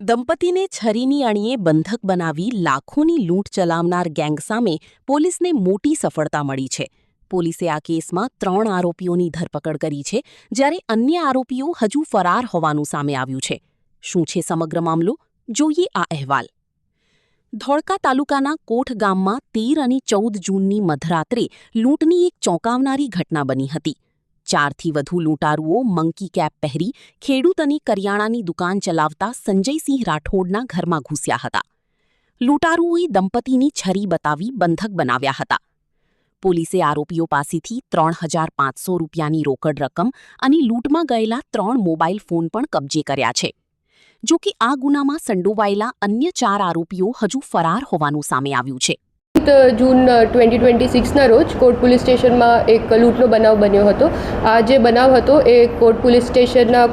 દંપતીને છરીની અણીએ બંધક બનાવી લાખોની લૂંટ ચલાવનાર ગેંગ સામે પોલીસને મોટી સફળતા મળી છે. પોલીસે આ કેસમાં 3 આરોપીઓની ધરપકડ કરી છે, જ્યારે અન્ય આરોપીઓ હજુ ફરાર હોવાનું સામે આવ્યું છે. શું છે સમગ્ર મામલો? જોઈએ આ અહેવાલ. ધોળકા તાલુકાના કોઠ ગામમાં 13 અને 14 જૂનની મધરાત્રે લૂંટની એક ચોંકાવનારી ઘટના બની હતી. 4થી વધુ લૂંટારુઓ મંકી કેપ પહેરી ખેડૂત અને કરિયાણાની દુકાન ચલાવતા સંજયસિંહ રાઠોડના ઘરમાં ઘૂસ્યા હતા. લૂંટારુઓએ દંપતીની છરી બતાવી બંધક બનાવ્યા હતા. પોલીસે આરોપીઓ પાસેથી 3,500 રૂપિયાની રોકડ રકમ અને લૂંટમાં ગયેલા 3 મોબાઈલ ફોન પણ કબજે કર્યા છે. જો કે આ ગુનામાં સંડોવાયેલા અન્ય 4 આરોપીઓ હજુ ફરાર હોવાનું સામે આવ્યું છે. જૂન 2026ના રોજ કોટ પોલીસ સ્ટેશનમાં એક લૂંટનો બનાવ બન્યો હતો. આ જે બનાવ હતો એ કોટ પોલીસ સ્ટેશનના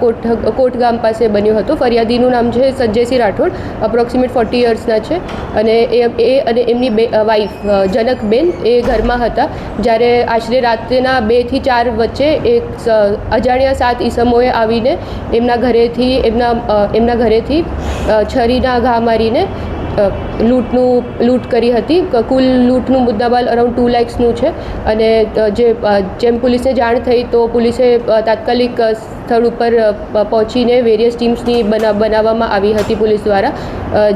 કોટ ગામ પાસે બન્યો હતો. ફરિયાદીનું નામ છે સંજયસિંહ રાઠોડ, અપ્રોક્સિમેટ 40 યર્સના છે અને એ અને એમની વાઈફ જનકબેન એ ઘરમાં હતા. જ્યારે આશરે રાત્રેના 2 થી 4 વચ્ચે એક અજાણ્યા 7 ઈસમોએ આવીને એમના ઘરેથી છરીના ઘા મારીને લૂંટ કરી હતી. કુલ લૂંટનું મુદ્દામાલ અરાઉન્ડ 2 લાખનું છે અને જેમ પોલીસને જાણ થઈ તો પોલીસે તાત્કાલિક સ્થળ ઉપર પહોંચીને વેરિયસ ટીમ્સની બનાવવામાં આવી હતી પોલીસ દ્વારા,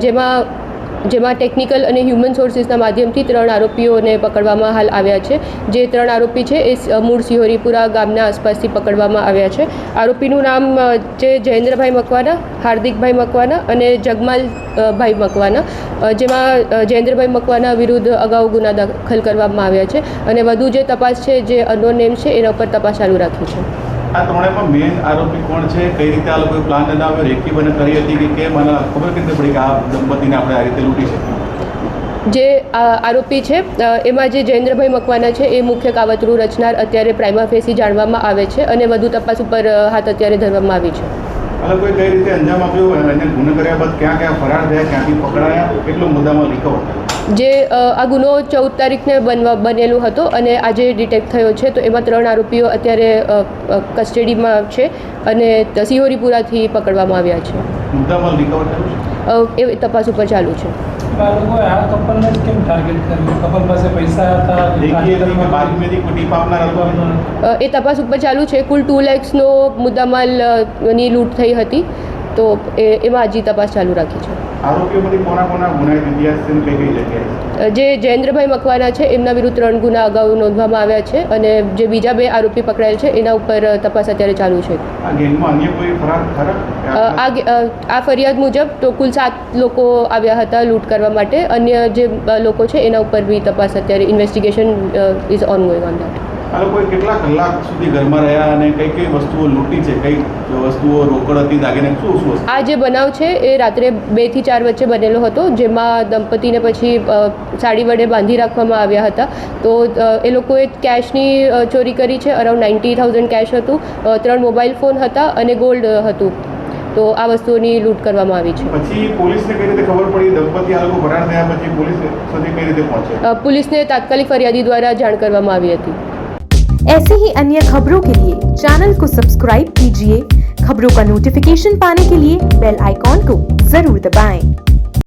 જેમાં ટેકનિકલ અને હ્યુમન સોર્સિસના માધ્યમથી 3 આરોપીઓને પકડવામાં હાલ આવ્યા છે. જે 3 આરોપી છે એ મૂળ સિહોરીપુરા ગામના આસપાસથી પકડવામાં આવ્યા છે. આરોપીનું નામ છે જયેન્દ્રભાઈ મકવાના, હાર્દિકભાઈ મકવાના અને જગમાલભાઈ મકવાના, જેમાં જયેન્દ્રભાઈ મકવાના વિરુદ્ધ અગાઉ ગુના દાખલ કરવામાં આવ્યા છે અને વધુ જે તપાસ છે, જે અનનોન નેમ છે, એના ઉપર તપાસ ચાલુ રાખી છે. આ ત્રણેયમાં મેઇન આરોપી કોણ છે? કઈ રીતે આ લોકોએ પ્લાન બનાવ્યો, રેકી બને કરી હતી કે કેમ? મને ખબર કેવી રીતે પડી કે આ દંપતીને આપણે આ રીતે લૂંટી શકીએ? જે આરોપી છે એમાં જે જયેન્દ્રભાઈ મકવાના છે એ મુખ્ય કાવતરું રચનાર અત્યારે પ્રાઇમા ફેસી જાણવામાં આવે છે અને વધુ તપાસ ઉપર હાથ અત્યારે ધરવામાં આવી છે. આ લોકોએ કઈ રીતે અંજામ આપ્યો અને ગુનો કર્યા બાદ ક્યાં ક્યાં ફરાર થયા, ક્યાંથી પકડાયા, કેટલો મુદ્દામાં રિકવર થયો? જે આ ગુનો 14 તારીખને બનેલો હતો અને આજે ડિટેક્ટ થયો છે, તો એમાં 3 આરોપીઓ અત્યારે કસ્ટડીમાં છે અને સિહોરીપુરાથી પકડવામાં આવ્યા છે. મુદ્દામાલ રિકવર થયો છે? એ તપાસ ઉપર ચાલુ છે. એ તપાસ ઉપર ચાલુ છે. કુલ 2 લાખનો મુદ્દામાલની લૂંટ થઈ હતી, તો એમાં હજી તપાસ ચાલુ રાખી છે. આરોપીઓમાંથી કોના ગુનાહિત ઇતિહાસ છે, કઈ જગ્યાએ? જે જયેન્દ્રભાઈ મકવાના છે એમના વિરુદ્ધ 3 ગુના અગાઉ નોંધવામાં આવ્યા છે અને જે બીજા 2 આરોપી પકડાયેલ છે એના ઉપર તપાસ અત્યારે ચાલુ છે. આ ગેંગમાં અન્ય કોઈ ફરાર ખરા? આ ફરિયાદ મુજબ તો કુલ 7 લોકો આવ્યા હતા લૂંટ કરવા માટે. અન્ય જે લોકો છે એના ઉપર બી તપાસ અત્યારે investigation is ongoing on that. આ લોકોએ કેટલા કલાક સુધી ઘરમાં રહ્યા અને કઈ વસ્તુઓ લૂંટી છે, કઈ વસ્તુઓ રોકડ હતી, દાગીને શું? આ જે બનાવ છે એ રાત્રે 2 થી 4 વચ્ચે બનેલો હતો, જેમાં દંપતીને પછી સાડી વડે બાંધી રાખવામાં આવ્યા હતા. તો એ લોકોએ કેશની ચોરી કરી છે. અરાઉન્ડ 90,000 કેશ હતું, 3 મોબાઈલ ફોન હતા અને ગોલ્ડ હતું. તો આ વસ્તુઓની લૂંટ કરવામાં આવી છે. પછી પોલીસને કઈ રીતે ખબર પડી દંપતી આ લોકો ફરાર થયા પછી પોલીસ સુધી કઈ રીતે પહોંચે? पुलिस ने तात्कालिक फरियादी द्वारा जान करवामा આવી હતી. ऐसे ही अन्य खबरों के लिए चैनल को सब्सक्राइब कीजिए. खबरों का नोटिफिकेशन पाने के लिए बेल आइकॉन को जरूर दबाएं.